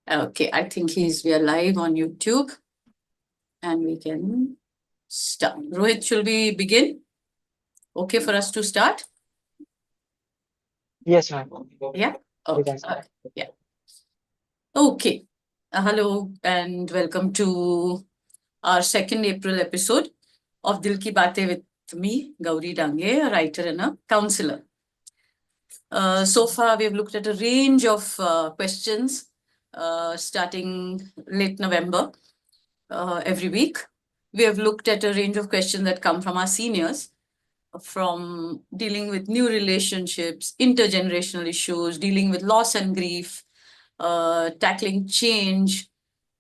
Okay, I think we are live on YouTube and we can start. Rohit, should we begin? Okay for us to start? Yes, ma'am. Yeah? We Okay. can start. Yeah. Okay. Hello and welcome to our 2nd April episode of Dil Ki Baatein with me, Gouri Dange, a writer and a counselor. So far, we have looked at a range of questions starting late November every week. We have looked at a range of questions that come from our seniors, from dealing with new relationships, intergenerational issues, dealing with loss and grief, tackling change,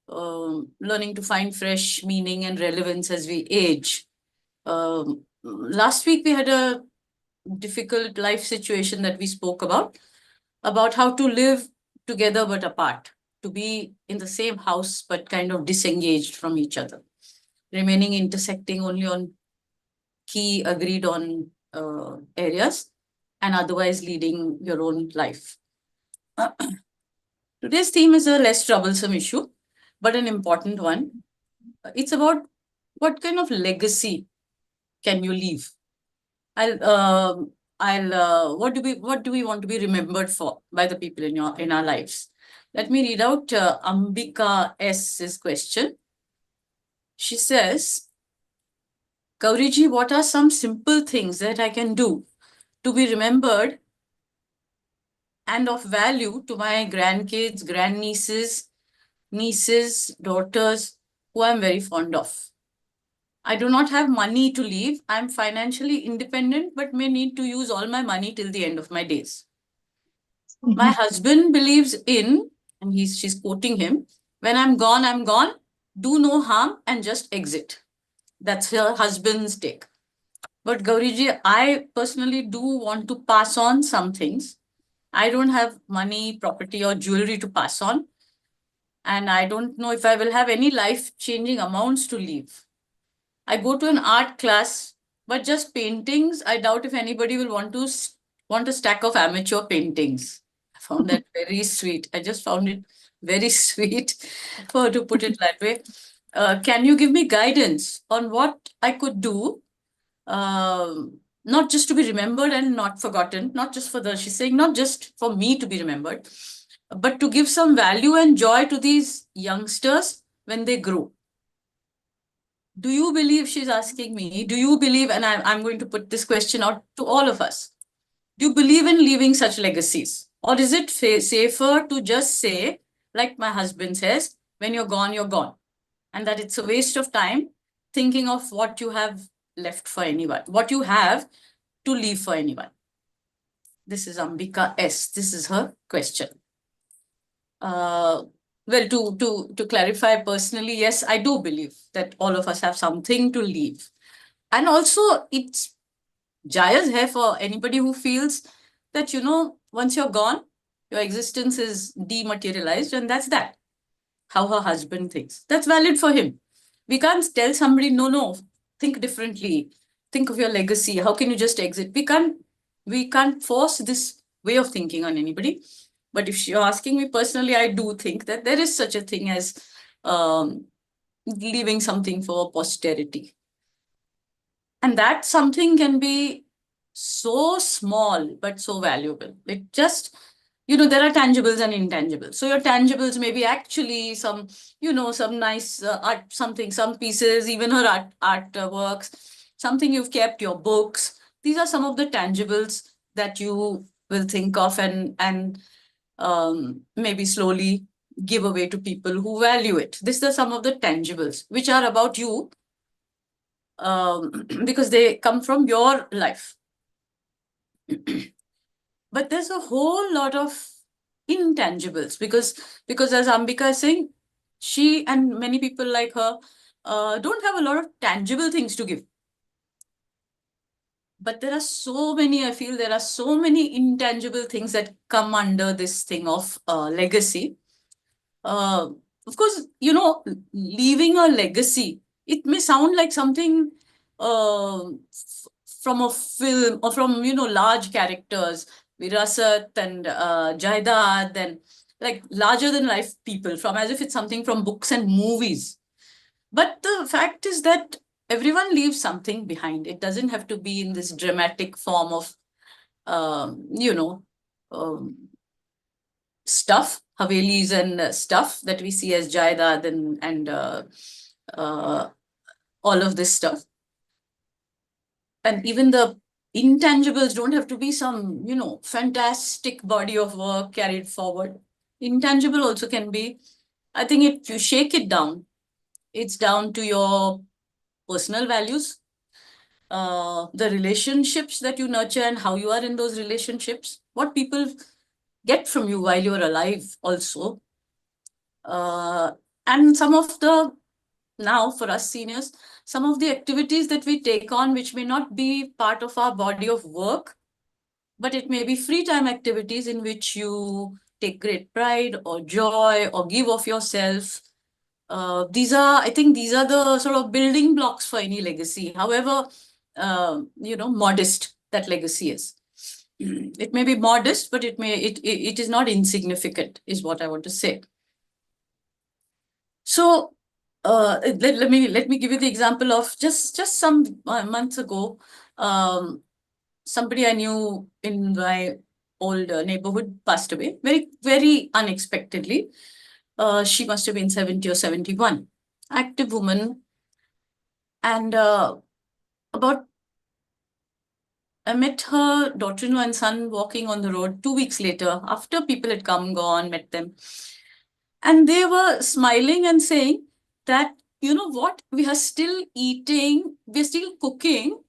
learning to find fresh meaning and relevance as we age. Last week, we had a difficult life situation that we spoke about how to live together but apart, to be in the same house but kind of disengaged from each other, remaining intersecting only on key agreed on areas and otherwise leading your own life. Today's theme is a less troublesome issue, but an important one. It's about what kind of legacy can you leave? What do we want to be remembered for by the people in our lives? Let me read out Ambika S's question. She says, Gauriji, what are some simple things that I can do to be remembered and of value to my grandkids, grandnieces, nieces, daughters, who I'm very fond of? I do not have money to leave. I'm financially independent, but may need to use all my money till the end of my days. My husband believes in, and she's quoting him, when I'm gone, do no harm and just exit. That's her husband's take. But Gauriji, I personally do want to pass on some things. I don't have money, property, or jewelry to pass on. And I don't know if I will have any life-changing amounts to leave. I go to an art class, but just paintings, I doubt if anybody will want a stack of amateur paintings. I found that very sweet. I just found it very sweet, to put it that way. Can you give me guidance on what I could do, not just to be remembered and not forgotten, not just for she's saying, not just for me to be remembered, but to give some value and joy to these youngsters when they grow? Do you believe, she's asking me, do you believe, and I'm going to put this question out to all of us, do you believe in leaving such legacies? Or is it safer to just say, like my husband says, when you're gone, and that it's a waste of time thinking of what you have left for anyone, what you have to leave for anyone? This is Ambika S. This is her question. Well, to clarify personally, yes, I do believe that all of us have something to leave. And also, it's Jaya's hair for anybody who feels that, once you're gone, your existence is dematerialized, and that's that. How her husband thinks. That's valid for him. We can't tell somebody, no, think differently. Think of your legacy. How can you just exit? We can't force this way of thinking on anybody. But if you're asking me personally, I do think that there is such a thing as um, leaving something for posterity. And that something can be so small, but so valuable. It just, there are tangibles and intangibles. So your tangibles may be actually some nice art, some pieces, even her artworks, something you've kept, your books. These are some of the tangibles that you will think of and maybe slowly give away to people who value it. These are some of the tangibles which are about you, because they come from your life. But there's a whole lot of intangibles because as Ambika is saying, she and many people like her don't have a lot of tangible things to give. But there are so many, I feel there are so many intangible things that come under this thing of legacy. Of course, leaving a legacy, it may sound like something from a film or from, large characters, Virasat and Jaidad and like larger than life people, from as if it's something from books and movies. But the fact is that everyone leaves something behind. It doesn't have to be in this dramatic form of, you know, um, stuff, Havelis and stuff that we see as Jaidad and uh, all of this stuff. And even the intangibles don't have to be some, fantastic body of work carried forward. Intangible also can be, I think if you shake it down, it's down to your personal values, the relationships that you nurture and how you are in those relationships, what people get from you while you're alive also. Uh, and some of the, now for us seniors, some of the activities that we take on, which may not be part of our body of work, but it may be free time activities in which you take great pride or joy or give of yourself. I think these are the sort of building blocks for any legacy, however, modest that legacy is. It may be modest, but it is not insignificant, is what I want to say. So let me give you the example of just some months ago. Somebody I knew in my old neighborhood passed away very, very unexpectedly. She must have been 70 or 71. Active woman. And about I met her daughter-in-law and son walking on the road 2 weeks later, after people had come, gone, met them. And they were smiling and saying that, you know what, we are still eating, we're still cooking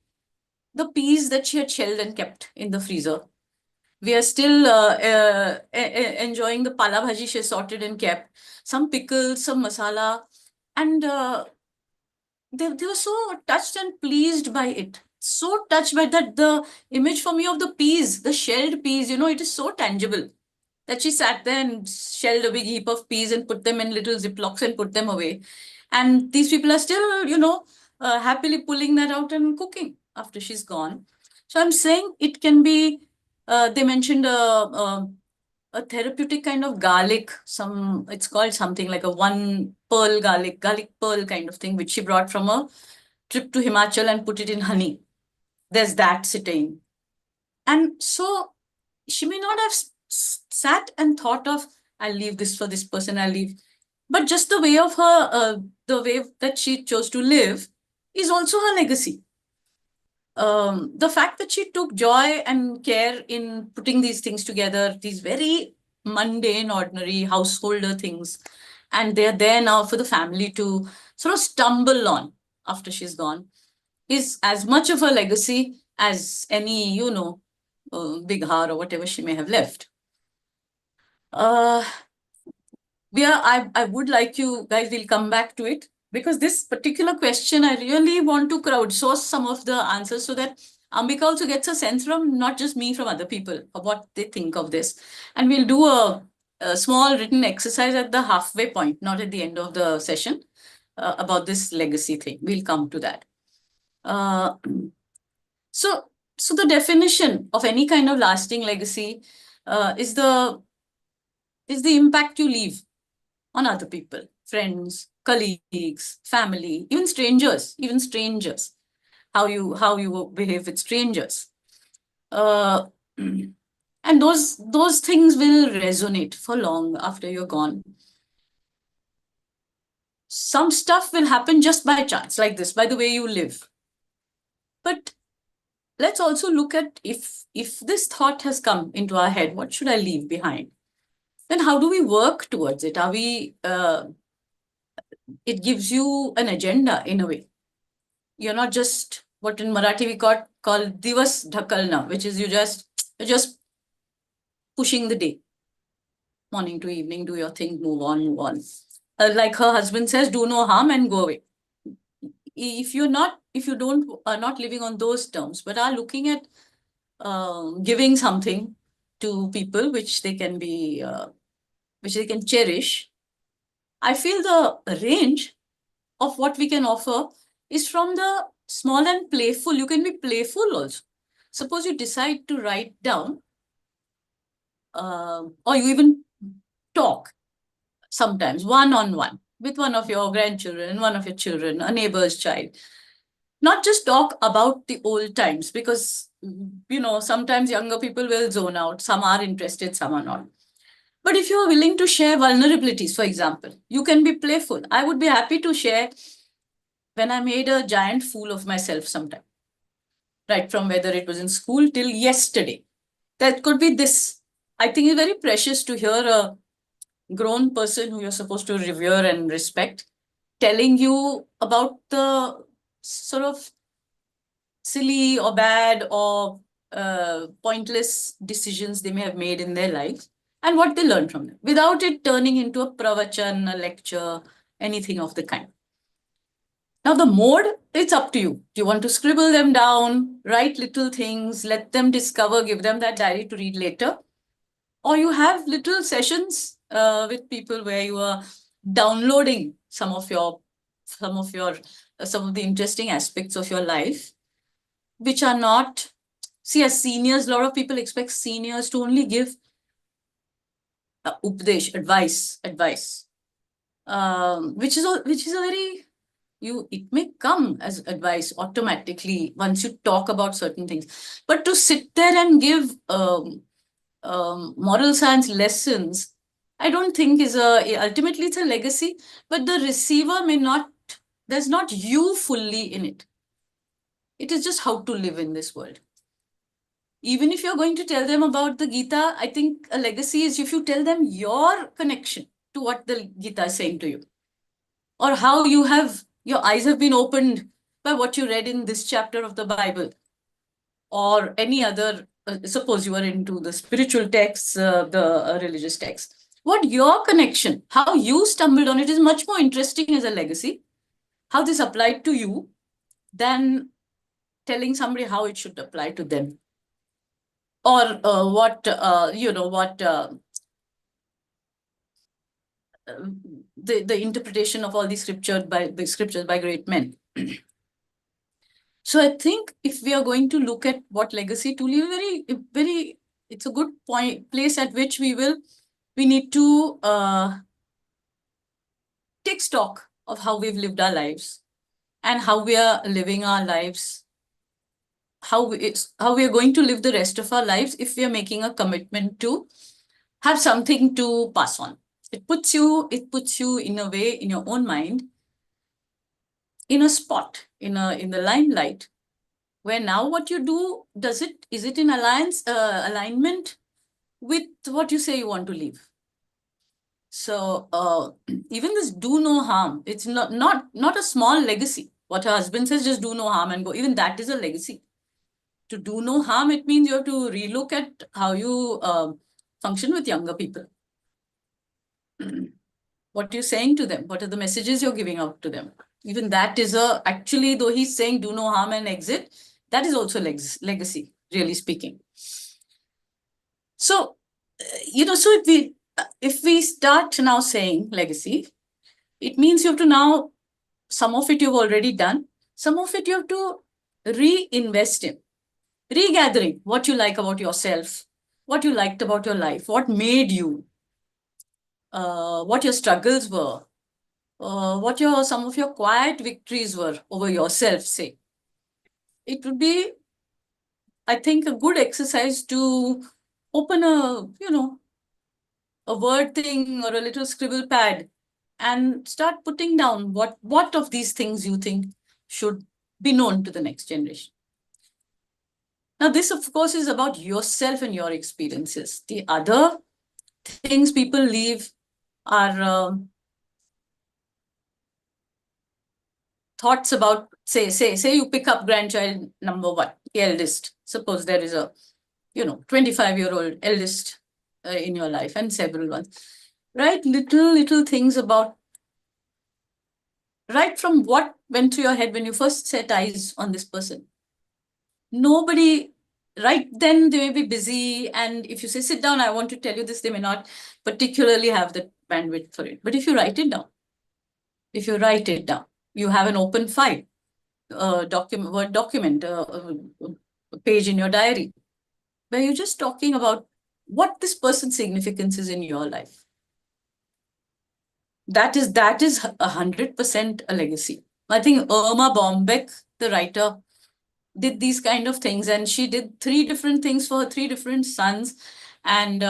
the peas that she had shelled and kept in the freezer. We are still enjoying the pala bhaji she sorted and kept, some pickles, some masala. And they were so touched and pleased by it. So touched by that. The image for me of the peas, the shelled peas, it is so tangible that she sat there and shelled a big heap of peas and put them in little ziplocs and put them away. And these people are still, happily pulling that out and cooking after she's gone. So I'm saying it can be, they mentioned a therapeutic kind of garlic, it's called something like a one pearl garlic pearl kind of thing, which she brought from a trip to Himachal and put it in honey. There's that sitting. And so she may not have sat and thought of, I'll leave this for this person, I'll leave. But just the way of her, the way that she chose to live is also her legacy. The fact that she took joy and care in putting these things together, these very mundane, ordinary householder things, and they're there now for the family to sort of stumble on after she's gone, is as much of a legacy as any, big har or whatever she may have left. I would like you guys, we'll come back to it, because this particular question, I really want to crowdsource some of the answers so that Ambika also gets a sense from not just me, from other people, of what they think of this. And we'll do a small written exercise at the halfway point, not at the end of the session, about this legacy thing. We'll come to that. Uh, so the definition of any kind of lasting legacy is the impact you leave on other people, friends, colleagues, family, even strangers, how you behave with strangers. And those things will resonate for long after you're gone. Some stuff will happen just by chance, like this, by the way you live. But let's also look at, if this thought has come into our head, what should I leave behind? Then how do we work towards it? It gives you an agenda in a way. You're not just, what in Marathi we call divas dhakalna, which is you're just pushing the day, morning to evening, do your thing, move on. Like her husband says, do no harm and go away. If you are not living on those terms, but are looking at giving something to people which they can cherish, I feel the range of what we can offer is from the small and playful. You can be playful also. Suppose you decide to write down, or you even talk sometimes one-on-one with one of your grandchildren, one of your children, a neighbor's child. Not just talk about the old times, because, sometimes younger people will zone out. Some are interested, some are not. But if you're willing to share vulnerabilities, for example, you can be playful. I would be happy to share when I made a giant fool of myself sometime, right from whether it was in school till yesterday. That could be this. I think it's very precious to hear a grown person who you're supposed to revere and respect telling you about the sort of silly or bad or pointless decisions they may have made in their lives and what they learned from them, without it turning into a pravachan, a lecture, anything of the kind. Now, the mode, it's up to you. Do you want to scribble them down, write little things, let them discover, give them that diary to read later? Or you have little sessions with people where you are downloading some of the interesting aspects of your life, which are not, see, as seniors, a lot of people expect seniors to only give updesh, advice, which is a very, it may come as advice automatically once you talk about certain things. But to sit there and give moral science lessons, I don't think ultimately it's a legacy, but the receiver may not, there's not you fully in it. It is just how to live in this world. Even if you're going to tell them about the Gita, I think a legacy is if you tell them your connection to what the Gita is saying to you, or how your eyes have been opened by what you read in this chapter of the Bible, or any other, suppose you are into the spiritual texts, the religious texts. What your connection, how you stumbled on it, is much more interesting as a legacy, how this applied to you, than telling somebody how it should apply to them. Or the interpretation of all these scriptures by great men. So I think if we are going to look at what legacy to leave, it's a good place at which we need to take stock of how we've lived our lives and how we are living our lives, how we are going to live the rest of our lives if we are making a commitment to have something to pass on. It puts you in a way, in your own mind, in a spot, in the limelight, where now what you do, is it in alignment with what you say you want to leave? So even this do no harm, it's not a small legacy. What her husband says, just do no harm and go. Even that is a legacy. To do no harm, it means you have to relook at how you function with younger people. What you're saying to them, what are the messages you're giving out to them? Even that is actually, though he's saying do no harm and exit, that is also legacy, really speaking. So, so if we start now saying legacy, it means you have to now, some of it you've already done, some of it you have to reinvest in, regathering what you like about yourself, what you liked about your life, what made you, what your struggles were, what some of your quiet victories were over yourself, say. It would be, I think, a good exercise to open a word thing or a little scribble pad and start putting down what of these things you think should be known to the next generation. Now, this, of course, is about yourself and your experiences. The other things people leave are thoughts about, say you pick up grandchild number 1, the eldest. Suppose there is a 25-year-old eldest in your life, and several ones. Write little things about, right from what went through your head when you first set eyes on this person. Nobody, right then they may be busy, and if you say, sit down, I want to tell you this, they may not particularly have the bandwidth for it. But if you write it down, you have an open file, Word document, a page in your diary, where you're just talking about what this person's significance is in your life. that is 100% a legacy. I think Irma Bombeck, the writer, did these kind of things, and she did 3 different things for her 3 different sons, and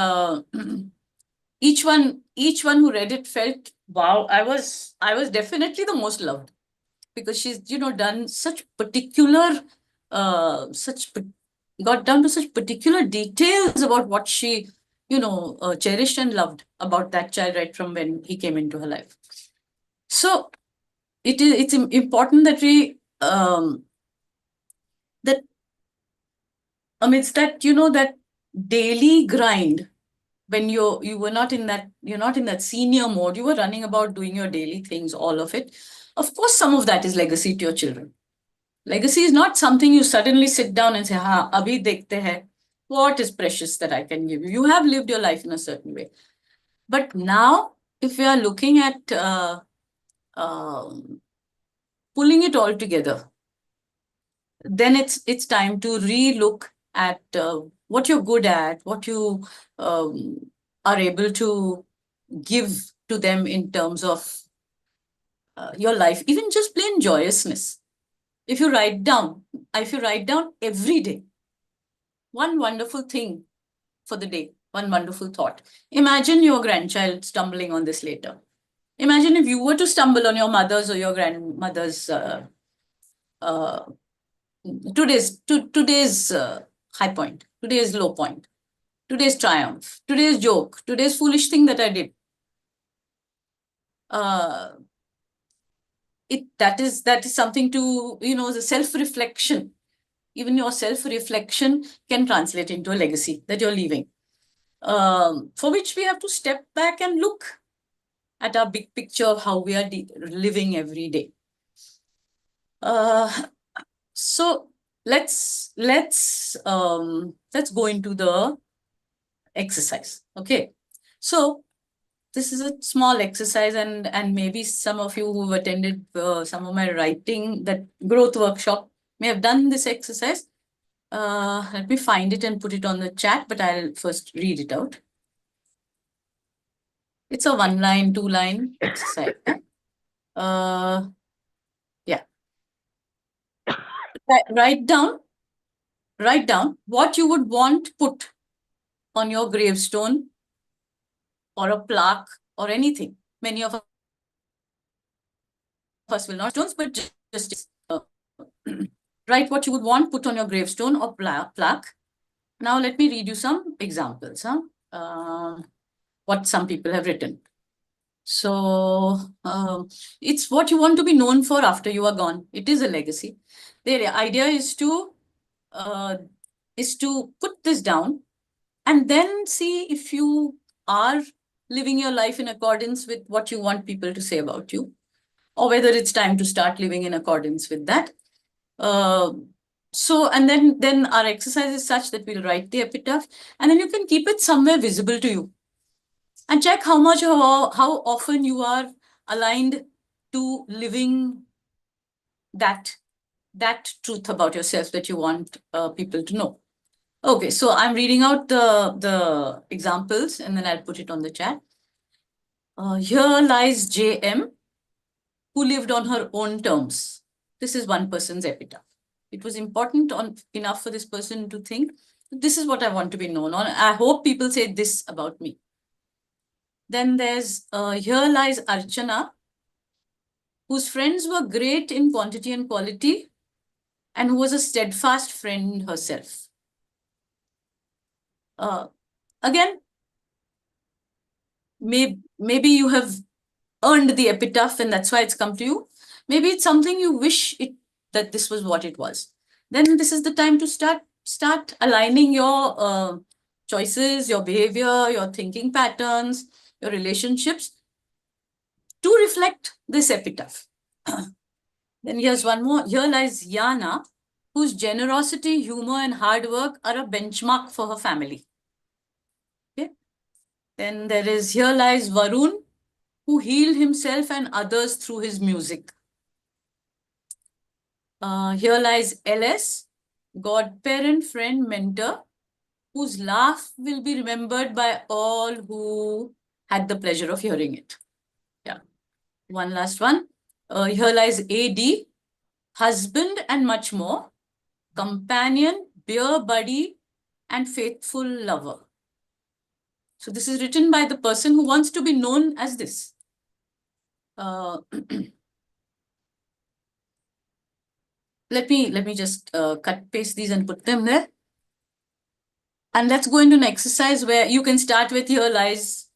each one who read it felt, wow, I was definitely the most loved, because she's done such particular such got down to such particular details about what she cherished and loved about that child right from when he came into her life. So it's important that we that amidst that that daily grind, when you were not in that, you're not in that senior mode, you were running about doing your daily things, all of it. Of course, some of that is legacy to your children. Legacy is not something you suddenly sit down and say, ha, abhi dekhte hai, what is precious that I can give you? You have lived your life in a certain way. But now, if we are looking at pulling it all together, then it's time to re-look at what you're good at, what you are able to give to them in terms of your life, even just plain joyousness. If you write down every day one wonderful thing for the day, one wonderful thought. Imagine your grandchild stumbling on this later. Imagine if you were to stumble on your mother's or your grandmother's uh, today's high point, today's low point, today's triumph, today's joke, today's foolish thing that I did. That is something to, the self-reflection. Even your self-reflection can translate into a legacy that you're leaving, for which we have to step back and look at our big picture of how we are living every day. So let's go into the exercise. Okay, so this is a small exercise, and maybe some of you who've attended some of my writing, that growth workshop, may have done this exercise. Let me find it and put it on the chat, but I'll first read it out. It's a 1-line, 2-line exercise. Yeah. Write down what you would want put on your gravestone or a plaque or anything. Many of us will not stones, but just write what you would want put on your gravestone or plaque. Now let me read you some examples. What some people have written. So it's what you want to be known for after you are gone. It is a legacy. The idea is to put this down and then see if you are living your life in accordance with what you want people to say about you, or whether it's time to start living in accordance with that. And then our exercise is such that we'll write the epitaph, and then you can keep it somewhere visible to you, and check how often you are aligned to living that truth about yourself that you want people to know. Okay, so I'm reading out the examples, and then I'll put it on the chat. Here lies JM, who lived on her own terms. This is one person's epitaph. It was important enough for this person to think, this is what I want to be known on. I hope people say this about me. Then there's here lies Archana, whose friends were great in quantity and quality, and who was a steadfast friend herself. Again, maybe you have earned the epitaph and that's why it's come to you. Maybe it's something you wish that this was what it was. Then this is the time to start aligning your choices, your behavior, your thinking patterns, your relationships to reflect this epitaph. Then here's one more. Here lies Yana, whose generosity, humor, and hard work are a benchmark for her family. Okay. Then there is here lies Varun, who healed himself and others through his music. Here lies LS, godparent, friend, mentor, whose laugh will be remembered by all who had the pleasure of hearing it. Yeah. One last one. Here lies AD, husband and much more, companion, beer buddy, and faithful lover. So this is written by the person who wants to be known as this. Let me just cut paste these and put them there. And let's go into an exercise where you can start with your lies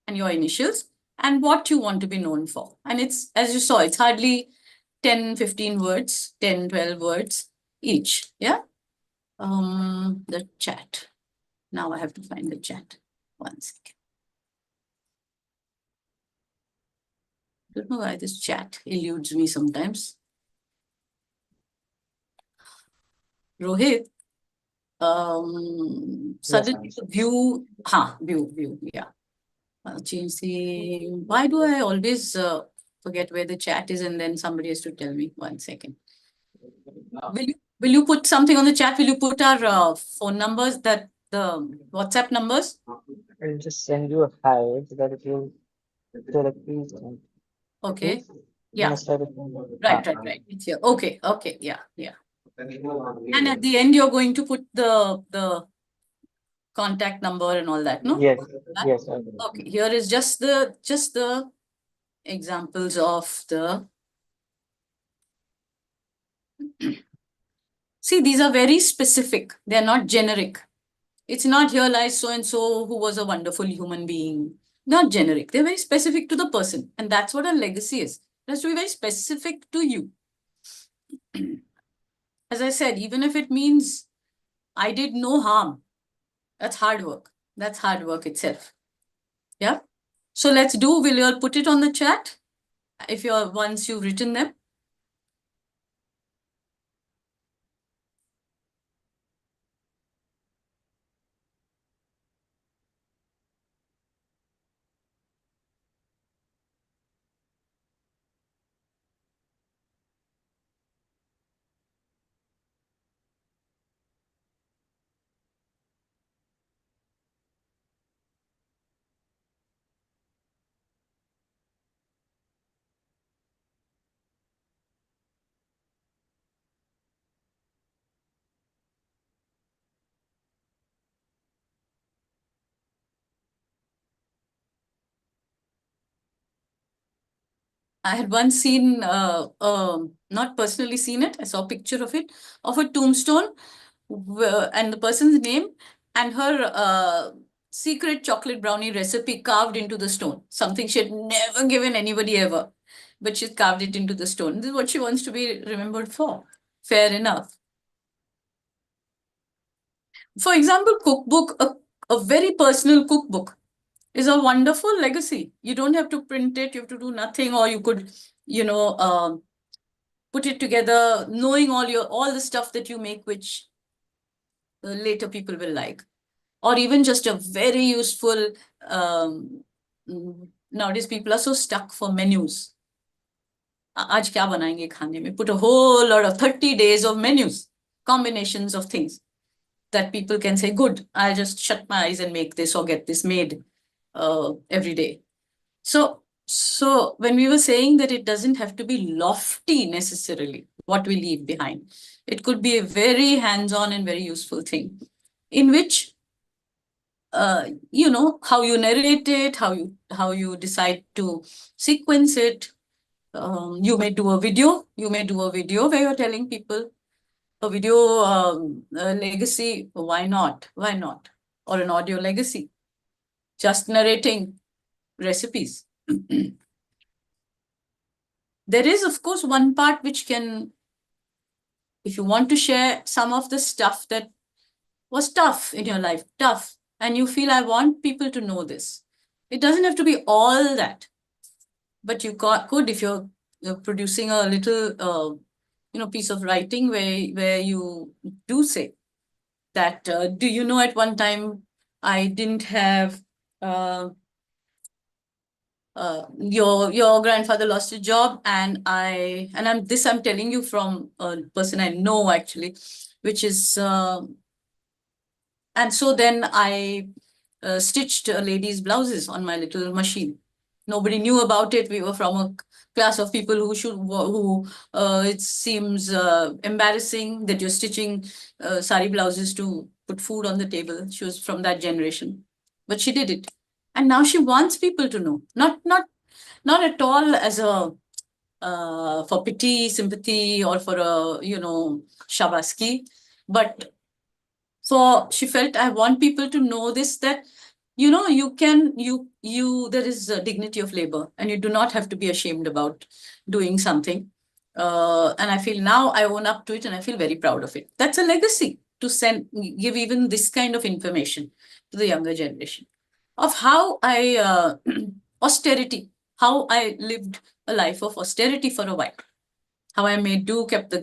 and your initials and what you want to be known for. And it's, as you saw, it's hardly 10, 15 words, 10, 12 words each. Yeah. The chat. Now I have to find the chat. One second. I don't know why this chat eludes me sometimes. Rohit, suddenly the view, view, yeah. I'll change the, why do I always forget where the chat is and then somebody has to tell me? One second. Will you put something on the chat? Will you put our phone numbers, that the WhatsApp numbers? I'll just send you a hi so that it will directly. Okay. Yeah. Must have it. Right. It's here. Okay. Yeah. And at the end, you're going to put the contact number and all that, no? Yes, yes. Okay. Here is just the examples of the. See, these are very specific. They're not generic. It's not here lies so and so who was a wonderful human being. Not generic. They're very specific to the person. And that's what a legacy is. It has to be very specific to you. As I said, even if it means I did no harm, that's hard work. That's hard work itself. Yeah. So let's do, will you all put it on the chat? If you're, once you've written them. I had once seen, not personally seen it, I saw a picture of it, of a tombstone and the person's name and her secret chocolate brownie recipe carved into the stone. Something she had never given anybody ever, but she's carved it into the stone. This is what she wants to be remembered for. Fair enough. For example, cookbook, a very personal cookbook is a wonderful legacy. You don't have to print it, you have to do nothing, or you could, put it together, knowing all the stuff that you make, which later people will like. Or even just a very useful, nowadays people are so stuck for menus. आज क्या बनाएंगे खाने में? Put a whole lot of 30 days of menus, combinations of things that people can say, good, I'll just shut my eyes and make this or get this made every day. So when we were saying that it doesn't have to be lofty necessarily, what we leave behind, it could be a very hands-on and very useful thing in which, how you narrate it, how you decide to sequence it. You may do a video where you're telling people a video legacy. Why not? Or an audio legacy, just narrating recipes. There is, of course, one part which can, if you want to share some of the stuff that was tough in your life, and you feel, I want people to know this. It doesn't have to be all that, but you could, if you're producing a little, piece of writing where you do say that, do you know, at one time I didn't have, your grandfather lost a job, and I'm telling you from a person I know actually, which is, and so then I stitched ladies' blouses on my little machine. Nobody knew about it. We were from a class of people who it seems embarrassing that you're stitching sari blouses to put food on the table. She was from that generation, but she did it, and now she wants people to know. Not at all as a for pity, sympathy, or for a shabaski, but so she felt, I want people to know this, that there is a dignity of labor, and you do not have to be ashamed about doing something. And I feel now I own up to it, and I feel very proud of it. That's a legacy to give even this kind of information to the younger generation of how I austerity, how I lived a life of austerity for a while, how I made do, kept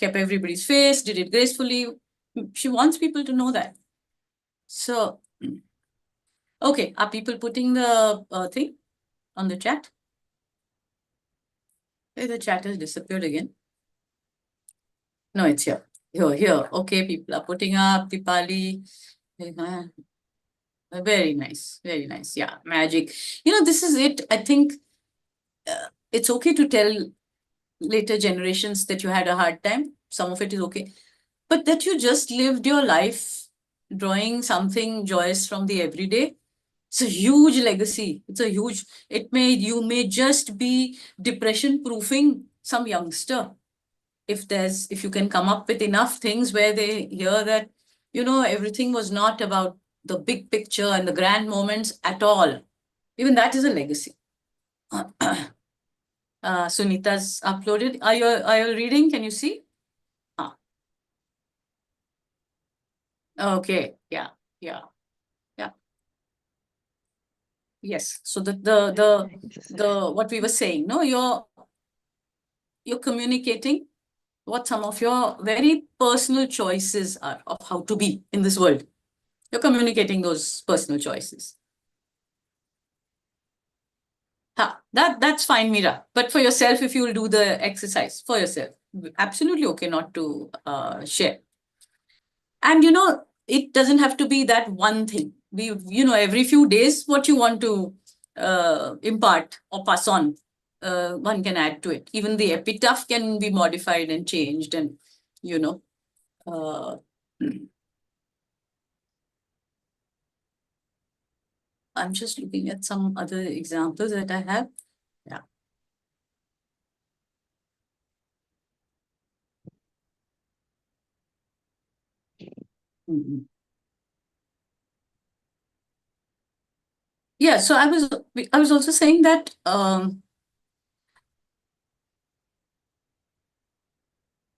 everybody's face, did it gracefully. She wants people to know that. So, okay, are people putting the thing on the chat? Hey, the chat has disappeared again. No, it's here. Here. Okay, people are putting up Dipali. Very nice. Very nice. Yeah, magic. This is it. I think it's okay to tell later generations that you had a hard time. Some of it is okay. But that you just lived your life drawing something joyous from the everyday. It's a huge legacy. You may just be depression proofing some youngster. If you can come up with enough things where they hear that, everything was not about the big picture and the grand moments at all. Even that is a legacy. Sunita's uploaded. Are you reading? Can you see? Okay. Yeah. Yeah. Yeah. Yes. So the what we were saying, no, you're communicating what some of your very personal choices are of how to be in this world. You're communicating those personal choices. That's fine, Mira. But for yourself, if you will do the exercise for yourself, absolutely okay not to share. And it doesn't have to be that one thing. Every few days, what you want to impart or pass on, one can add to it. Even the epitaph can be modified and changed, and uh, I'm just looking at some other examples that I have. Yeah. Mhm. Yeah, so I was also saying that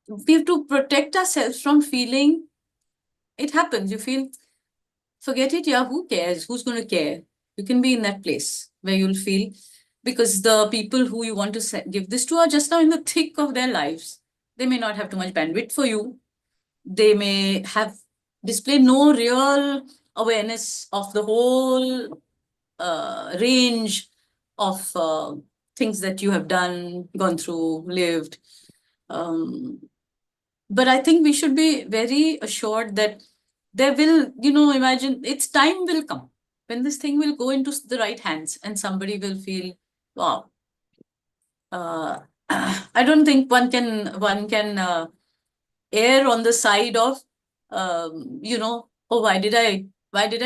we have to protect ourselves from feeling it happens. You feel, forget it, yeah, who cares? Who's going to care? You can be in that place where you'll feel, because the people who you want to give this to are just now in the thick of their lives. They may not have too much bandwidth for you. They may have display no real awareness of the whole range of things that you have done, gone through, lived. Um, but I think we should be very assured that there will, imagine its time will come when this thing will go into the right hands and somebody will feel, wow. I don't think one can err on the side of, oh, why did I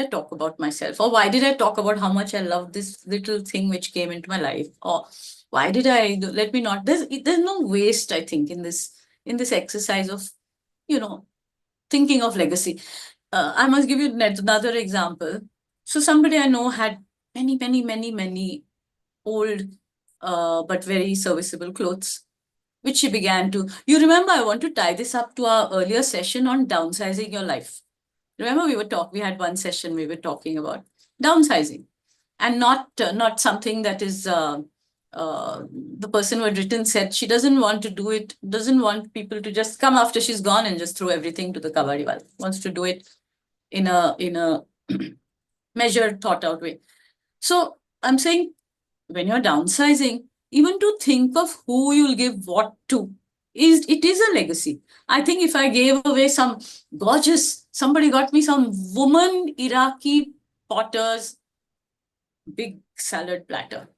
talk about myself? Or why did I talk about how much I love this little thing which came into my life? Or why did let me not, there's no waste, I think, in this exercise of, you know, thinking of legacy. I must give you another example. So somebody I know had many, many, many, many old, but very serviceable clothes, which she began to. You remember, I want to tie this up to our earlier session on downsizing your life. Remember, we had one session we were talking about downsizing, and not something that is. The person who had written said she doesn't want to do it, doesn't want people to just come after she's gone and just throw everything to the kabadi wall. Wants to do it in a measured, thought out way. So I'm saying, when you're downsizing, even to think of who you'll give what to, it is a legacy. I think if I gave away some gorgeous, somebody got me some woman Iraqi potter's big salad platter.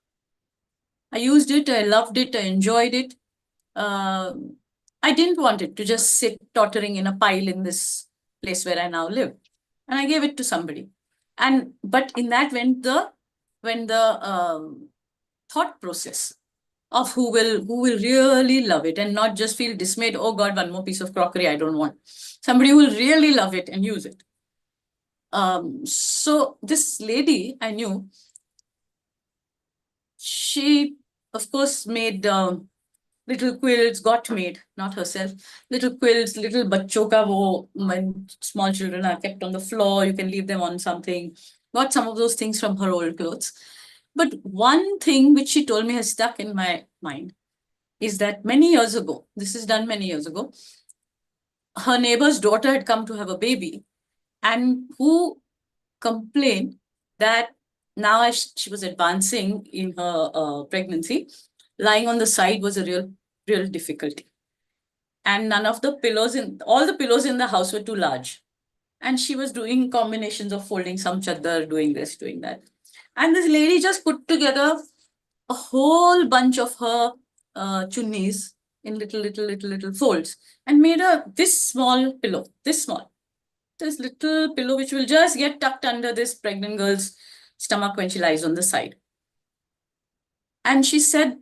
I used it, I loved it, I enjoyed it. I didn't want it to just sit tottering in a pile in this place where I now live. And I gave it to somebody. And but in that went the thought process of who will really love it and not just feel dismayed, oh God, one more piece of crockery I don't want. Somebody who will really love it and use it. So this lady I knew, she of course made little quilts, got made, not herself, little quilts, little bachcho ka wo, when small children are kept on the floor, you can leave them on something. Got some of those things from her old clothes. But one thing which she told me has stuck in my mind is that many years ago, this is done many years ago, her neighbor's daughter had come to have a baby, and who complained that now as she was advancing in her pregnancy, lying on the side was a real difficulty. And none of the pillows all the pillows in the house were too large. And she was doing combinations of folding some chadar, doing this, doing that. And this lady just put together a whole bunch of her chunnis in little folds and made this small pillow, this little pillow which will just get tucked under this pregnant girl's stomach when she lies on the side. And she said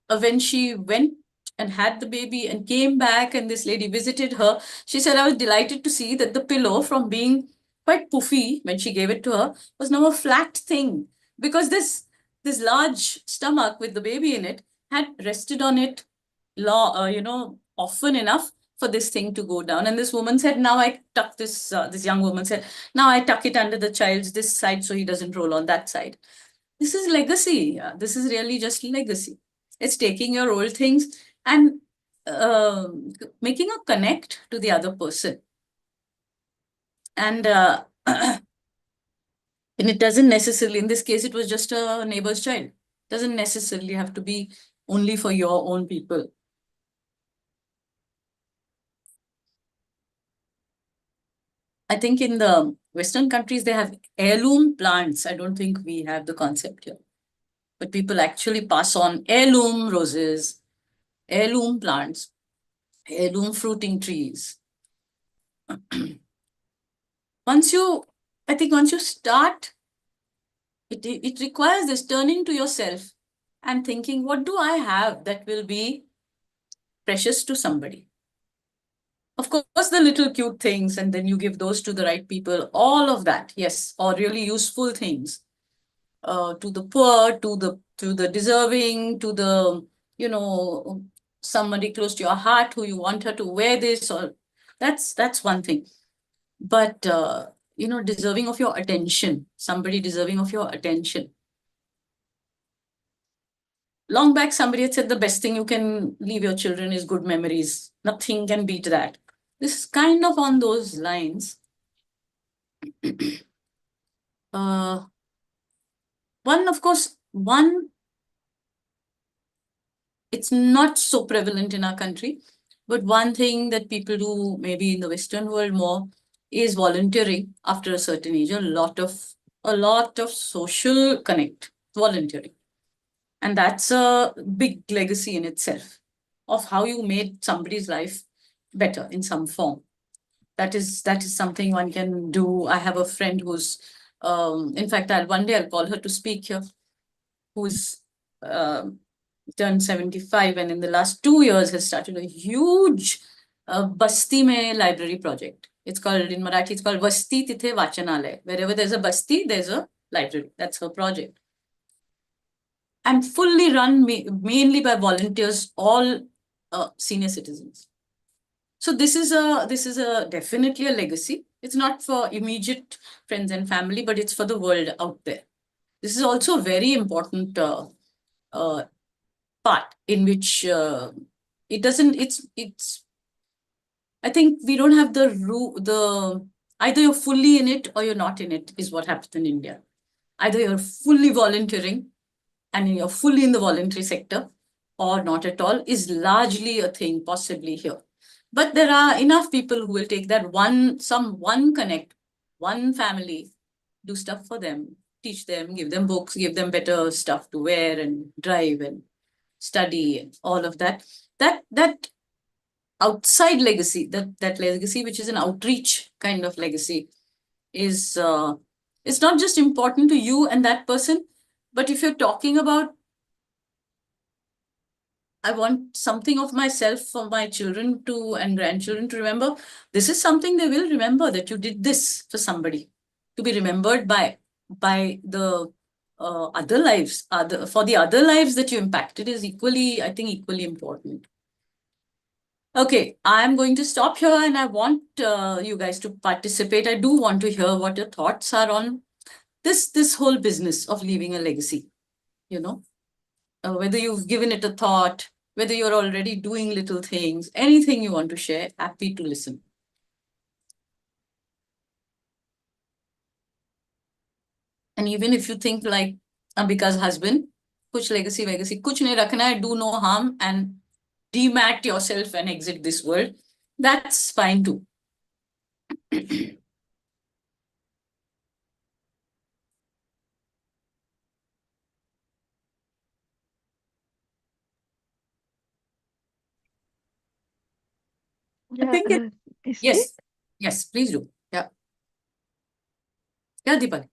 when she went and had the baby and came back and this lady visited her, she said, I was delighted to see that the pillow, from being quite poofy when she gave it to her, was now a flat thing, because this large stomach with the baby in it had rested on it often enough for this thing to go down. And this woman said, now I tuck this young woman said, now I tuck it under the child's this side so he doesn't roll on that side. This is legacy. This is really just legacy. It's taking your old things and making a connect to the other person. And and it doesn't necessarily, in this case, it was just a neighbor's child. It doesn't necessarily have to be only for your own people. I think in the Western countries, they have heirloom plants. I don't think we have the concept here. But people actually pass on heirloom roses, heirloom plants, heirloom fruiting trees. Once you start, it requires this turning to yourself and thinking, what do I have that will be precious to somebody? Of course, the little cute things, and then you give those to the right people, all of that, yes, or really useful things to the poor, to the deserving, to the, somebody close to your heart who you want her to wear this, or that's one thing. But deserving of your attention, somebody deserving of your attention. Long back, somebody had said the best thing you can leave your children is good memories. Nothing can beat that. This is kind of on those lines. One, it's not so prevalent in our country, but one thing that people do maybe in the Western world more is volunteering after a certain age. A lot of social connect, volunteering. And that's a big legacy in itself of how you made somebody's life better in some form. That is something one can do. I have a friend who's, in fact, one day I'll call her to speak here, who's turned 75 and in the last 2 years has started a huge Basti mein library project. It's called, in Marathi, it's called Vasti Tithe Vachanalay. Wherever there's a Basti, there's a library. That's her project. And fully run mainly by volunteers, all senior citizens. So this is a definitely a legacy. It's not for immediate friends and family, but it's for the world out there. This is also a very important part in which it doesn't. It's. I think we don't have the either you're fully in it or you're not in it is what happens in India. Either you're fully volunteering and you're fully in the voluntary sector, or not at all, is largely a thing possibly here. But there are enough people who will take that one connect, one family, do stuff for them, teach them, give them books, give them better stuff to wear and drive and study and all of that. That outside legacy, that legacy which is an outreach kind of legacy, is it's not just important to you and that person, but if you're talking about, I want something of myself for my children to and grandchildren to remember, this is something they will remember, that you did this for somebody, to be remembered by the other lives, for the other lives that you impacted, is equally, I think, equally important. Okay, I'm going to stop here, and I want you guys to participate. I do want to hear what your thoughts are on this whole business of leaving a legacy. You know, whether you've given it a thought, whether you're already doing little things, anything you want to share, happy to listen. And even if you think like Ambika's husband, kuch legacy, kuch nahi rakhna hai, do no harm, and demat yourself and exit this world, that's fine too. I Yeah, think it, is me? yes, yes, please do. Yeah. Yeah, Deepak.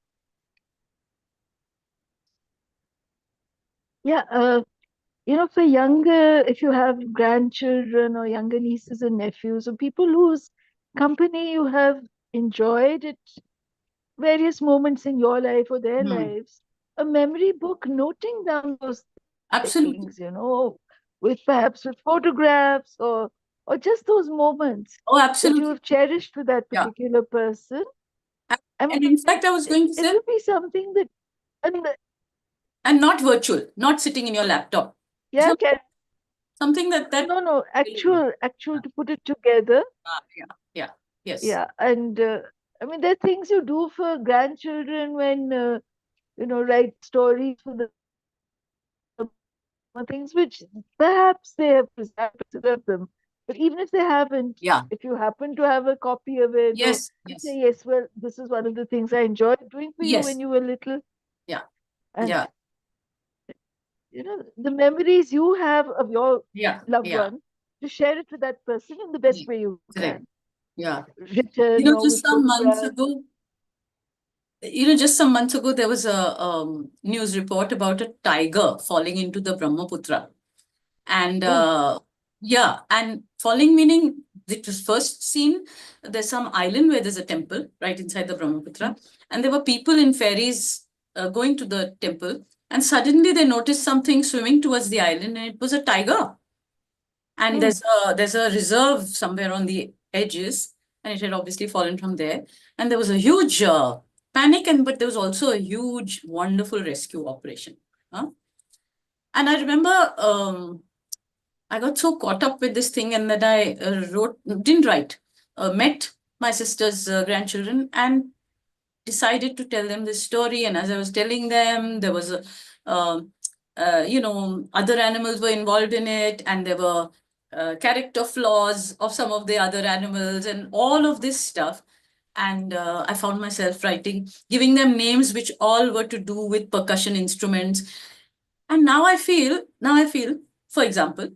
Yeah, for younger, if you have grandchildren or younger nieces and nephews, or people whose company you have enjoyed at various moments in your life or their Hmm. lives, a memory book noting down those Absolutely. things, with perhaps with photographs or just those moments Oh, that you absolutely. have cherished with that Yeah. particular person. I And mean, in fact, I was going to it say, will be something that, and and not virtual, not sitting in your laptop. yeah, So something that no, really, actual to put it together. yeah, yes, Yeah, and I mean, there are things you do for grandchildren when write stories for them, or things which perhaps they have preserved them. But even if they haven't, yeah, if you happen to have a copy of it, or yes, you yes, say, yes, well, this is one of the things I enjoyed doing for you when yes, you were little, yeah, and yeah, the memories you have of your yeah, loved yeah, one, to share it with that person in the best yeah, way you correct, can, yeah. written or Just with some months photographs. ago, there was a news report about a tiger falling into the Brahmaputra. And Oh, yeah, and falling meaning it was first seen, there's some island where there's a temple right inside the Brahmaputra, and there were people in ferries going to the temple, and suddenly they noticed something swimming towards the island, and it was a tiger. And mm, there's a reserve somewhere on the edges, and it had obviously fallen from there. And there was a huge panic, but there was also a huge, wonderful rescue operation. Huh? And I remember I got so caught up with this thing, and that I didn't write, met my sister's grandchildren and decided to tell them this story. And as I was telling them, there was um other animals were involved in it, and there were character flaws of some of the other animals, and all of this stuff. And I found myself writing, giving them names which all were to do with percussion instruments. And now I feel, for example,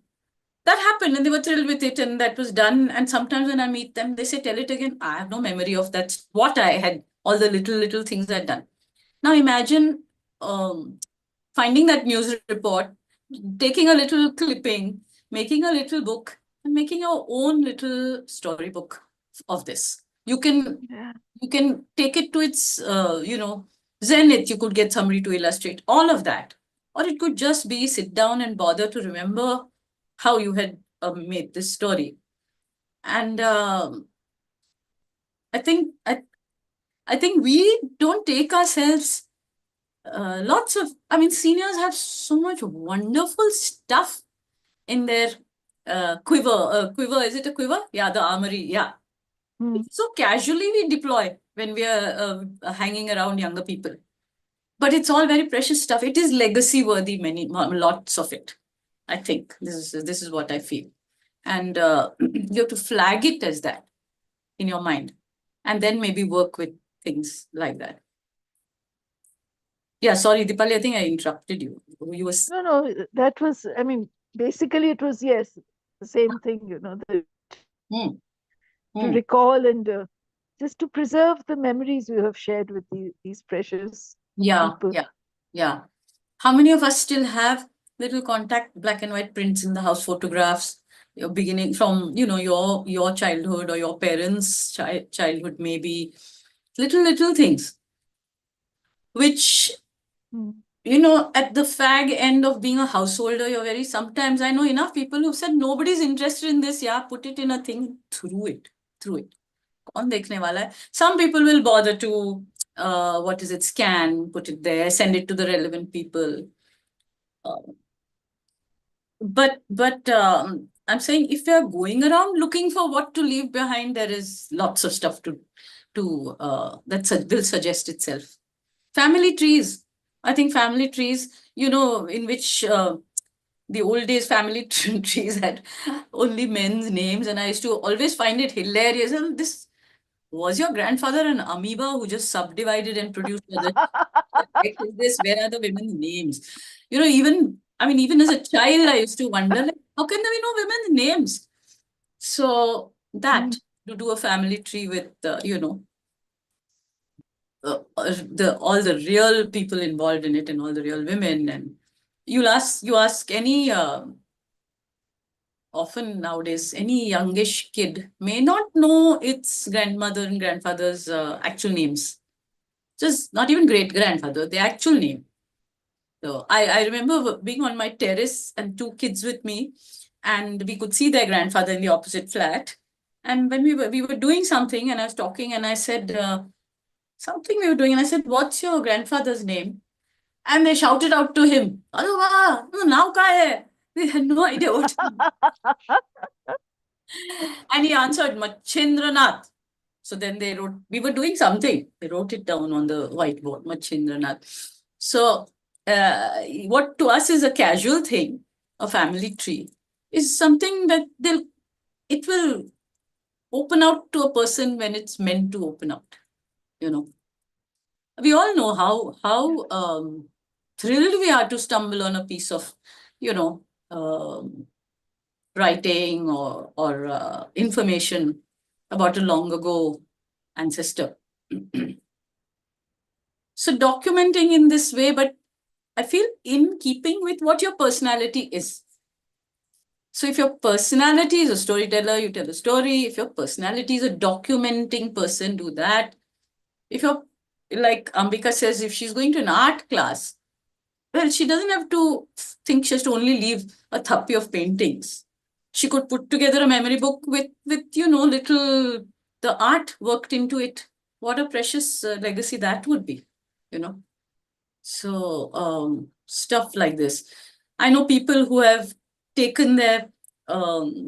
that happened and they were thrilled with it, and that was done. And sometimes when I meet them, they say, tell it again. I have no memory of that, what I had, all the little things I'd done. Now imagine finding that news report, taking a little clipping, making a little book, and making your own little storybook of this. yeah, You can take it to its zenith. You could get somebody to illustrate all of that, or it could just be sit down and bother to remember how you had made this story. And I think I think we don't take ourselves lots of. I mean, seniors have so much wonderful stuff in their quiver. Quiver, is it a quiver? Yeah, the armory. Yeah, mm, so casually we deploy when we are hanging around younger people. But it's all very precious stuff. It is legacy worthy, lots of it. I think this is what I feel. And you have to flag it as that in your mind, and then maybe work with things like that. Yeah, sorry, Dipali, I think I interrupted you. You was No, that was, I mean, basically it was, yes, the same thing, hmm, to hmm. recall and just to preserve the memories you have shared with these precious Yeah, people. yeah, yeah. How many of us still have little contact black and white prints in the house, photographs, your beginning from, your childhood or your parents' childhood, maybe little things, which, Mm. at the fag end of being a householder, you're very, sometimes I know enough people who said nobody's interested in this. Yeah, put it in a thing, through it. कौन देखने वाला है? Some people will bother to, what is it, scan, put it there, send it to the relevant people. But I'm saying if you're going around looking for what to leave behind, there is lots of stuff that will suggest itself. Family trees. I think family trees, in which the old days family trees had only men's names, and I used to always find it hilarious. And this was your grandfather an amoeba who just subdivided and produced other? What the heck is this? Where are the women's names? Even as a child, I used to wonder, like, how can there be no women's names? So that Mm. to do a family tree with, the all the real people involved in it and all the real women, and you ask any often nowadays any youngish kid may not know its grandmother and grandfather's actual names, just not even great grandfather, the actual name. So I remember being on my terrace and two kids with me, and we could see their grandfather in the opposite flat. And when we were doing something, and I was talking, and I said something we were doing, and I said, "What's your grandfather's name?" And they shouted out to him, "Hello, now ka hai?" They had no idea what. And he answered, "Machindranath." So then we were doing something. They wrote it down on the whiteboard, Machindranath. So what to us is a casual thing, a family tree, is something that it will open out to a person when it's meant to open out. You know, we all know how thrilled we are to stumble on a piece of, you know, um, writing or information about a long ago ancestor. So documenting in this way, but I feel in keeping with what your personality is. So if your personality is a storyteller, you tell a story. If your personality is a documenting person, do that. If you're, like Ambika says, if she's going to an art class, well, she doesn't have to think she has to only leave a thappi of paintings. She could put together a memory book with little the art worked into it. What a precious legacy that would be, you know. So stuff like this. I know people who have taken their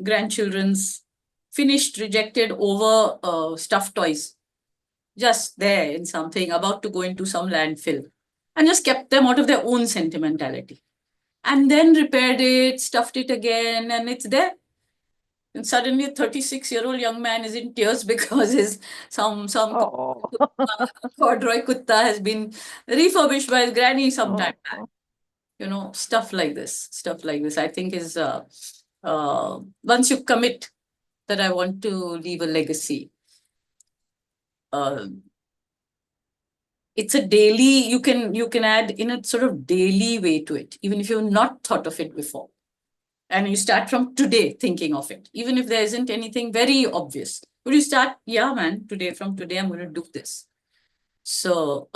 grandchildren's finished, rejected over stuffed toys, just there in something, about to go into some landfill, and just kept them out of their own sentimentality. And then repaired it, stuffed it again, and it's there. And suddenly a 36-year-old young man is in tears because his some Oh. corduroy kutta has been refurbished by his granny sometime back. Oh. Stuff like this I think is once you commit that I want to leave a legacy, uh, it's a daily, you can add in a sort of daily way to it, even if you've not thought of it before, and you start from today thinking of it, even if there isn't anything very obvious, but you start, yeah man, from today I'm going to do this. So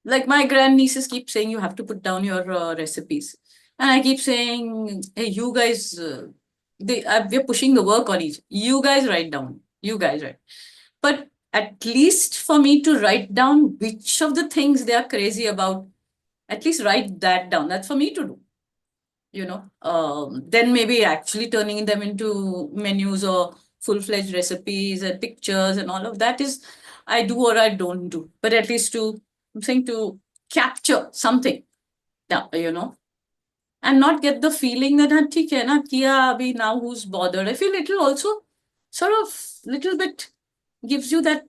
like my grandnieces keep saying you have to put down your recipes, and I keep saying, hey, you guys, we're pushing the work on each, you guys write down, you guys write, but at least for me to write down which of the things they are crazy about, at least write that down, that's for me to do, then maybe actually turning them into menus or full-fledged recipes and pictures and all of that is, I do or I don't do, but at least I'm saying to capture something, yeah, and not get the feeling that "हाँ, ठीक है ना किया अभी, now who's bothered." I feel it'll also sort of little bit gives you that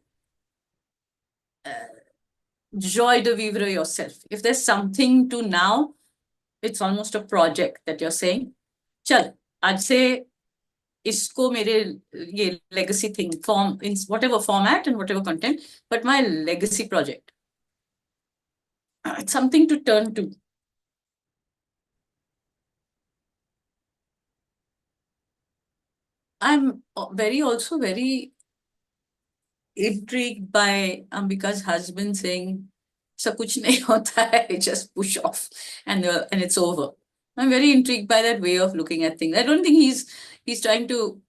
joie de vivre yourself. If there's something to now, it's almost a project that you're saying, चल आज से इसको मेरे ये legacy thing form in whatever format and whatever content, but my legacy project. It's something to turn to. I'm also very intrigued by Ambika's husband saying, "Sa kuch nahi hota hai, just push off and it's over." I'm very intrigued by that way of looking at things. I don't think he's trying to.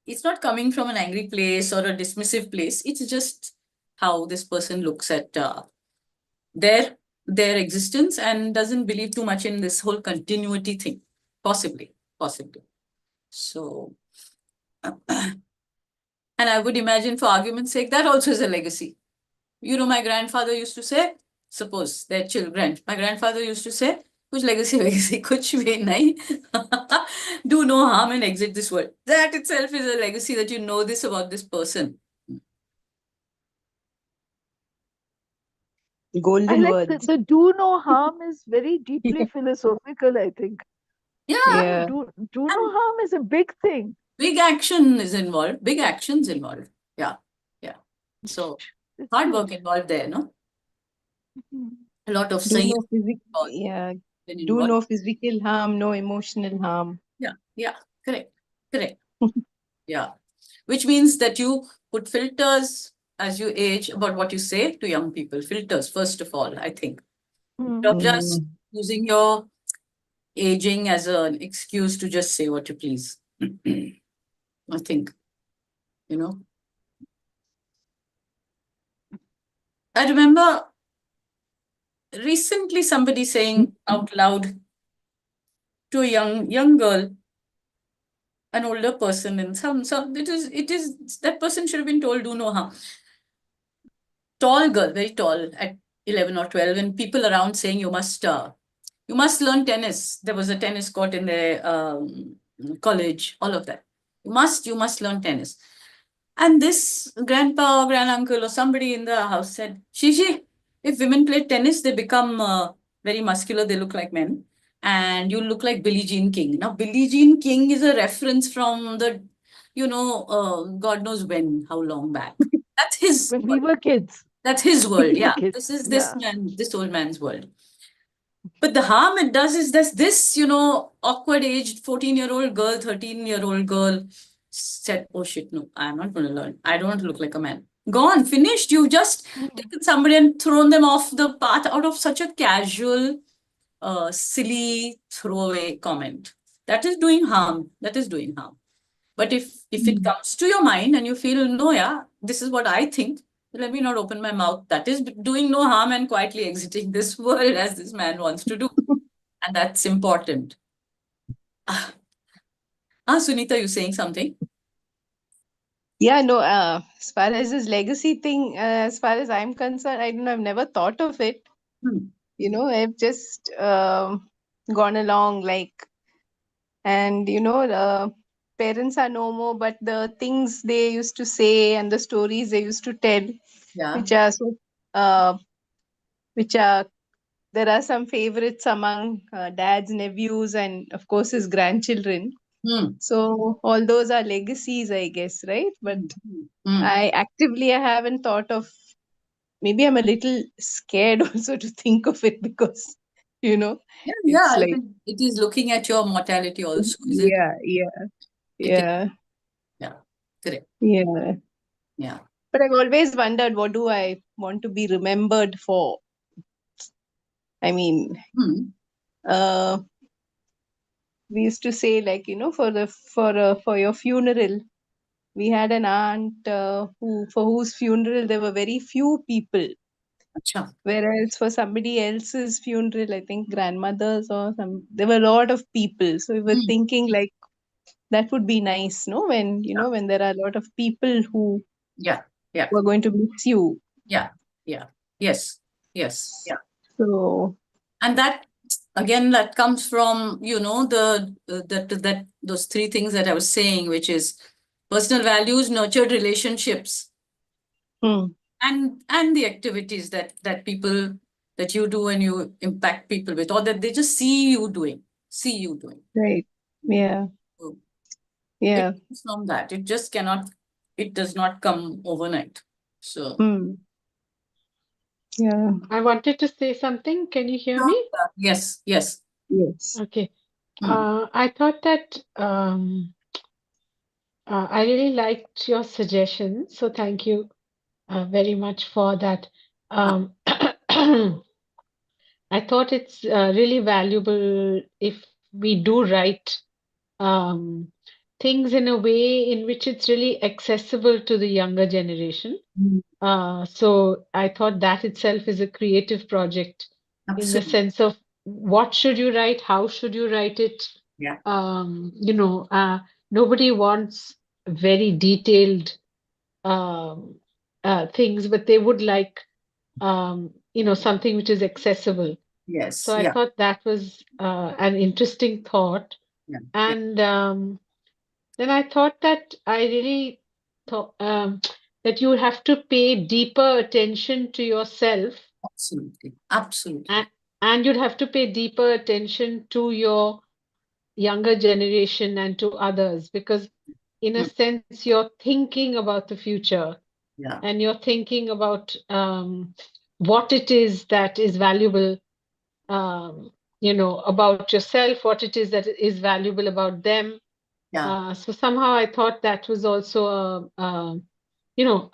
It's not coming from an angry place or a dismissive place. It's just how this person looks at their existence and doesn't believe too much in this whole continuity thing. Possibly. So, and I would imagine, for argument's sake, that also is a legacy. You know, my grandfather used to say, suppose their children, my grandfather used to say, kuch legacy, kuch bhi nahi. Do no harm and exit this world. That itself is a legacy, that you know this about this person. I Golden like words. the do no harm is very deeply philosophical, I think. Yeah, Yeah. Do no harm is a big thing. big action is involved. Big actions involved. Yeah. So It's hard true. work involved there, no? Mhm. A lot of Do saying no physical, involved. yeah. Do involved. no physical harm, no emotional harm. Yeah, correct. Yeah. Which means that you put filters as you age about what you say to young people. Filters, first of all, I think. You're just Mm. using your aging as an excuse to just say what you please. I think, you know. I remember recently somebody saying out loud to a young girl, an older person, and some it is that person should have been told, do no harm. Tall girl, very tall, at 11 or 12, and people around saying you must learn tennis. There was a tennis court in the college, all of that. You must learn tennis. And this grandpa or granduncle or somebody in the house said, Shishi, if women play tennis, they become very muscular, they look like men. And you look like Billie Jean King. Now, Billie Jean King is a reference from the, God knows when, how long back. That's his When we world. were kids. That's his world. We were Yeah. kids. This is Yeah. this old man's world. But the harm it does is this, awkward aged 14-year-old girl, 13-year-old girl said, oh shit, no, I'm not going to learn. I don't want to look like a man. Gone, finished. You've just taken somebody and thrown them off the path out of such a casual, silly throwaway comment. That is doing harm. But if it comes to your mind and you feel, no, yeah, this is what I think, let me not open my mouth. That is doing no harm and quietly exiting this world as this man wants to do. And that's important. Sunita, you saying something? Yeah, no, as far as his legacy thing, as far as I'm concerned, I don't know, I've never thought of it. I've just gone along and parents are no more, but the things they used to say and the stories they used to tell, Yeah. which are so, uh, which are there are some favorites among dad's nephews and of course his grandchildren. Hmm. So all those are legacies, I guess, right? But Hmm. I haven't thought of. Maybe I'm a little scared also to think of it because, it's Yeah, like, it is looking at your mortality also, is it? yeah, yeah, It is. yeah, Yeah, correct. yeah. Yeah. But I've always wondered, what do I want to be remembered for? I mean, Hmm. uh, we used to say, like, for your funeral, we had an aunt for whose funeral there were very few people. Acha. Whereas for somebody else's funeral, I think grandmothers or there were a lot of people. So we were Hmm. thinking like that would be nice, no? When there are a lot of people who Yeah, yeah, are going to miss you. yeah, yeah. Yes, yes. Yeah. So, And that, again, that comes from, that those three things that I was saying, which is personal values, nurtured relationships, hmm, and the activities that people that you do and you impact people with, or that they just see you doing. Right. Yeah. So Yeah. it comes from that. It just cannot. It does not come overnight. So Hmm. Yeah. I wanted to say something. Can you hear me? yes, yes. Yes. Okay. Hmm. I thought that I really liked your suggestion, so thank you very much for that. I thought it's really valuable if we do write um, things in a way in which it's really accessible to the younger generation. Hmm. So I thought that itself is a creative project in the Absolutely. sense of what should you write, how should you write it. Yeah. Nobody wants very detailed um, things, but they would like something which is accessible. Yes. So I Yeah. thought that was an interesting thought. Yeah. Yeah. And then I thought that I really thought that you have to pay deeper attention to yourself, Absolutely. Absolutely. and, and you'd have to pay deeper attention to your younger generation and to others, because in a Hmm. sense you're thinking about the future, Yeah. and you're thinking about what it is that is valuable, about yourself, what it is that is valuable about them. Yeah. So somehow I thought that was also a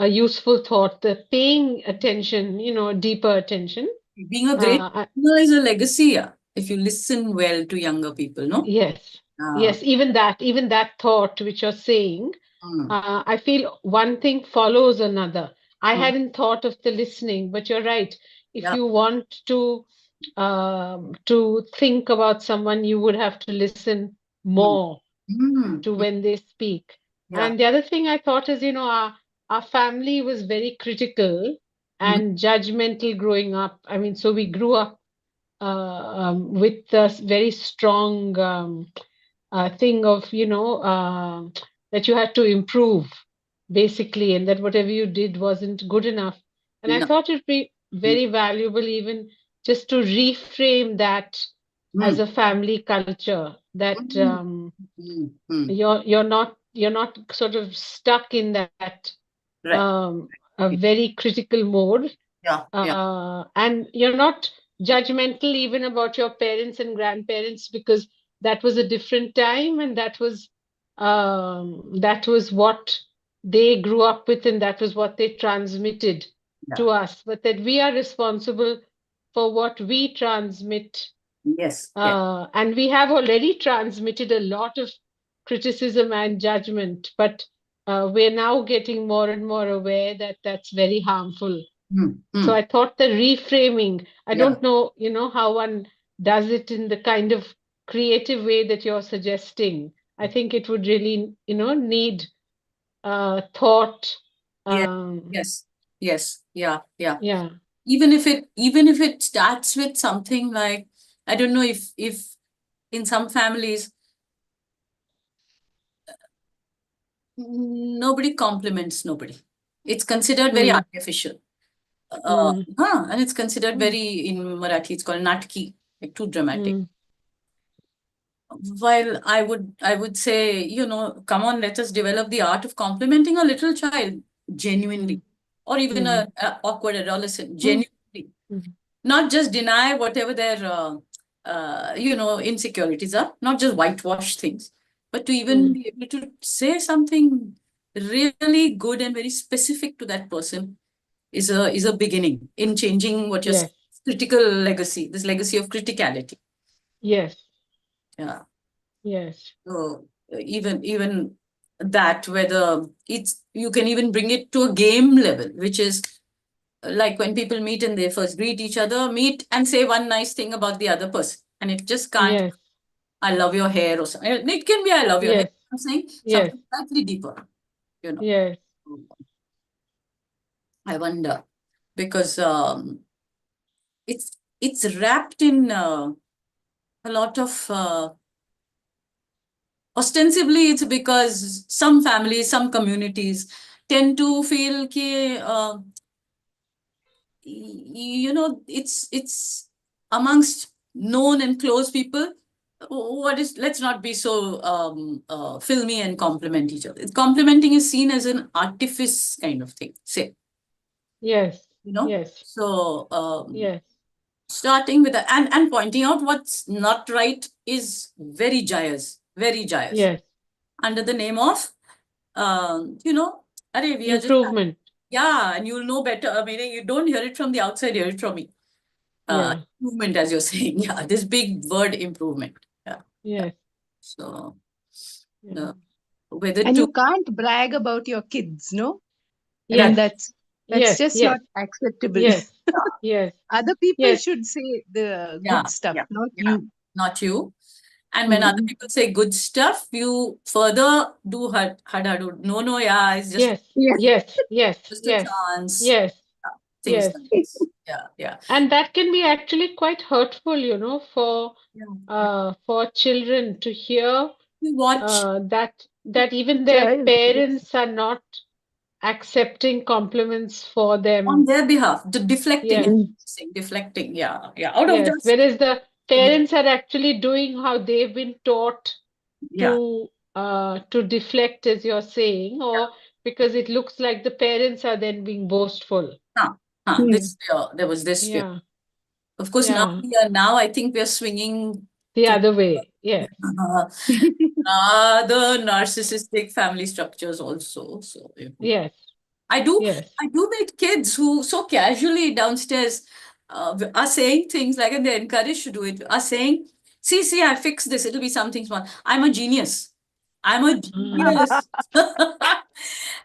useful thought, the paying attention, deeper attention. Being a great I, listener is a legacy. Yeah. If you listen well to younger people, no? yes, Ah. yes, even that thought which you're saying, Hmm. I feel one thing follows another. I Hmm. hadn't thought of the listening, but you're right. If Yeah. you want to think about someone, you would have to listen Hmm. more Hmm. to when they speak. Yeah. And the other thing I thought is, our family was very critical Mhm. and judgmental growing up. I mean, so we grew up with this very strong thing of, that you had to improve basically, and that whatever you did wasn't good enough. And I Enough. thought it'd be Hmm. very valuable even just to reframe that as Hmm. a family culture, that Hmm. Hmm. Hmm. you're not sort of stuck in that Right. a very critical mode, Yeah. Yeah. and you're not judgmental even about your parents and grandparents, because that was a different time, and that was what they grew up with, and that was what they transmitted Yeah. to us, but that we are responsible for what we transmit. Yes. Yeah. And we have already transmitted a lot of criticism and judgment, but we're now getting more and more aware that that's very harmful. Hmm. So Hmm. I thought the reframing, I Yeah. don't know, how one does it in the kind of creative way that you're suggesting. I think it would really, need thought. Yes. Um, Yes. Yes. Yeah. Yeah. yeah, Even if it starts with something like, I don't know, if in some families nobody compliments nobody. It's considered very mm, artificial. mm, And it's considered very, in Marathi, it's called natki, like too dramatic. mm, While I would say, come on, let us develop the art of complimenting a little child genuinely, mm, or even mm, a awkward adolescent mm, genuinely, mm, not just deny whatever their insecurities are, not just whitewash things, but to even mm. be able to say something really good and very specific to that person is a beginning in changing what your Yes, critical legacy, this legacy of criticality. yes, Yeah. yes, So even that, whether it's, you can even bring it to a game level, which is like when people meet and they first greet each other, meet and say one nice thing about the other person, and it just can't, yes, I love your hair, or something. It can be I love your hair. yes, I'm saying yes, something slightly deeper, you know. yes, I wonder, because it's wrapped in a lot of ostensibly it's because some families, some communities tend to feel ki, it's amongst known and close people. Let's not be so filmy and compliment each other. Complimenting is seen as an artifice kind of thing, say, Yes. Yes. So Yes. starting with and pointing out what's not right is very jayaz, Yes. under the name of arey, we are just, Improvement. yeah, and you'll know better. I mean, you don't hear it from the outside, hear it from me. Yeah. Improvement, as you're saying. Yeah, this big word, improvement. Yeah. Yes. So Yeah. whether And to, you can't brag about your kids, no? I Yes. mean, that's Yes. just Yes. not acceptable. Yes. Yes. Other people Yes. should say the yeah, good stuff, yeah, not yeah, you. not you. And when other Mm. people say good stuff, you further do had. No, yeah, it's just Yes. Yeah. Yes. Yes. just a Yes. chance. Yes. Things Yes. like this. Yeah, yeah. And that can be actually quite hurtful, Yeah. for children to hear We watch that even their Child, yes. parents are not accepting compliments for on them. their behalf, deflecting, Yes. Mm. deflecting. Yeah, yeah. Out of Yes. just Whereas the to be, parents are actually doing how they've been taught yeah, to deflect, as you're saying, or because it looks like the parents are then being boastful. Mm. this fear, there was this fear. Yeah. Of course, Yeah. now I think we are swinging The to other way. Yes. the narcissistic family structures also. So Yes. I do Yes. meet kids who so casually downstairs are saying things like, and they're encouraged to do it, are saying, see, I fixed this, it'll be something small. I'm a genius. I'm a genius.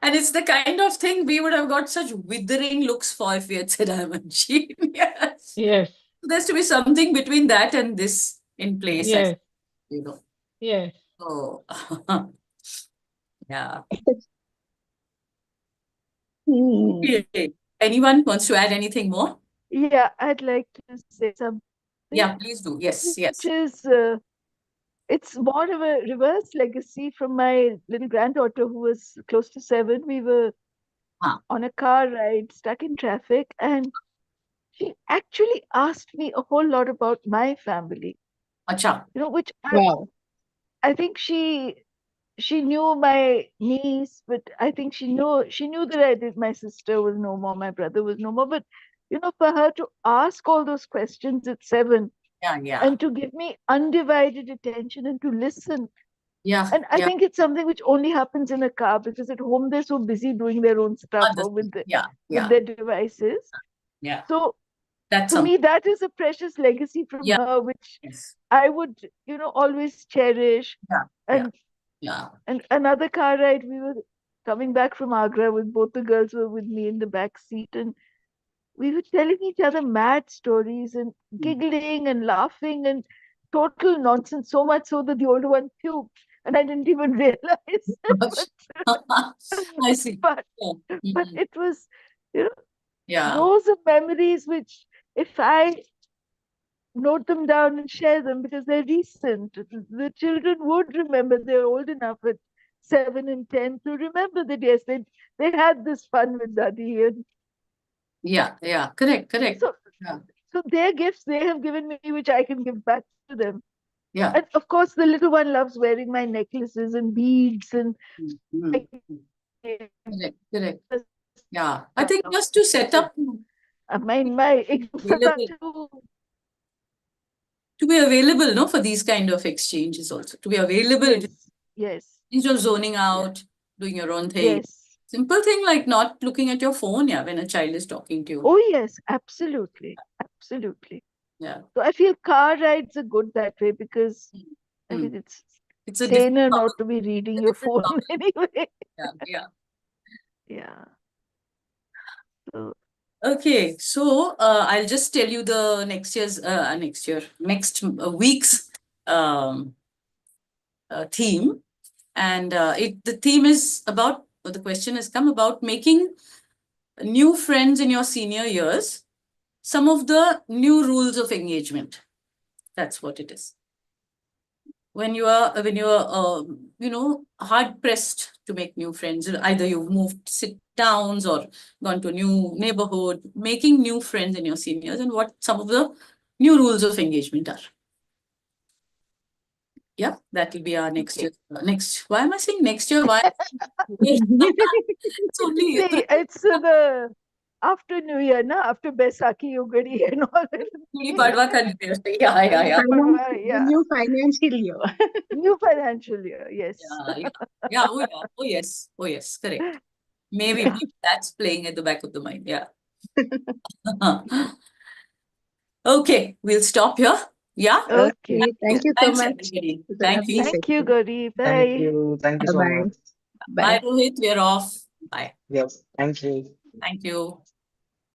And it's the kind of thing we would have got such withering looks for if we had said, I'm a genius. Yes. There's to be something between that and this in place, Yes. you know. Yes. So, yeah. Mm. Okay. Anyone wants to add anything more? Yeah, I'd like to say something, Yeah, please do. Yes, which yes. is it's more of a reverse legacy from my little granddaughter who was close to 7. We were Huh. on a car ride, stuck in traffic, and she actually asked me a whole lot about my family, Acha. which Wow. I think she knew my niece, but I think she knew that my sister was no more, my brother was no more. But for her to ask all those questions at 7 Yeah, yeah. and to give me undivided attention and to listen. Yeah. And I yeah. think it's something which only happens in a car, because at home they're so busy doing their own stuff or with Yeah, yeah, their devices. yeah. So That's for something. me, that is a precious legacy from Yeah. her, which Yes. I would, always cherish. Yeah, And yeah. and another car ride, we were coming back from Agra, with both the girls were with me in the back seat, and we were telling each other mad stories and giggling and laughing and total nonsense, so much so that the older one puked and I didn't even realize. I see. but Yeah. but Mhm. it was, you know Yeah. those are memories which, if I note them down and share them, because they're recent, the children would remember. They're old enough at 7 and 10 to remember that, yes, they had this fun with daddy. And Yeah, yeah. Correct. so Yeah. so their gifts they have given me, which I can give back to them. Yeah. And of course, the little one loves wearing my necklaces and beads and Mhm. Correct. Yeah. I think just to set up my available, to be available, no, for these kind of exchanges also. To be available yes, instead of zoning out, doing your own thing. yes. Simple thing like not looking at your phone, yeah, when a child is talking to you. Oh yes, absolutely. Yeah. So I feel car rides are good that way, because I Mm. think it's It's a different saner bubble. not to be reading your phone anyway. Yeah. Yeah. So Okay, so I'll just tell you the next week's theme, and the theme is about, or the question has come about making new friends in your senior years. Some of the new rules of engagement. That's what it is. when you are hard pressed to make new friends, either you've moved towns or gone to a new neighborhood, making new friends in your seniors, and what some of the new rules of engagement are. Yeah, that will be our next year. Next, why am I saying next year? Why? It's only See, April. it's the after New Year, na? After Baisakhi, Ugadi and all. Gudi Padwa ka New Year. Yeah. The Yeah. new financial year. New financial year, yes. Yeah. Oh yes, correct. Maybe that's playing at the back of the mind. Yeah. Okay, we'll stop here. Yeah. Okay. Thank you so Thanks, much. everybody. It was a Thank you. lovely Thank you, session. Gauri. Bye. Thank you. Thank you so Bye-bye. much. Bye, Bye. Rohit. We're off. Bye. Yes. Thank you. Thank you.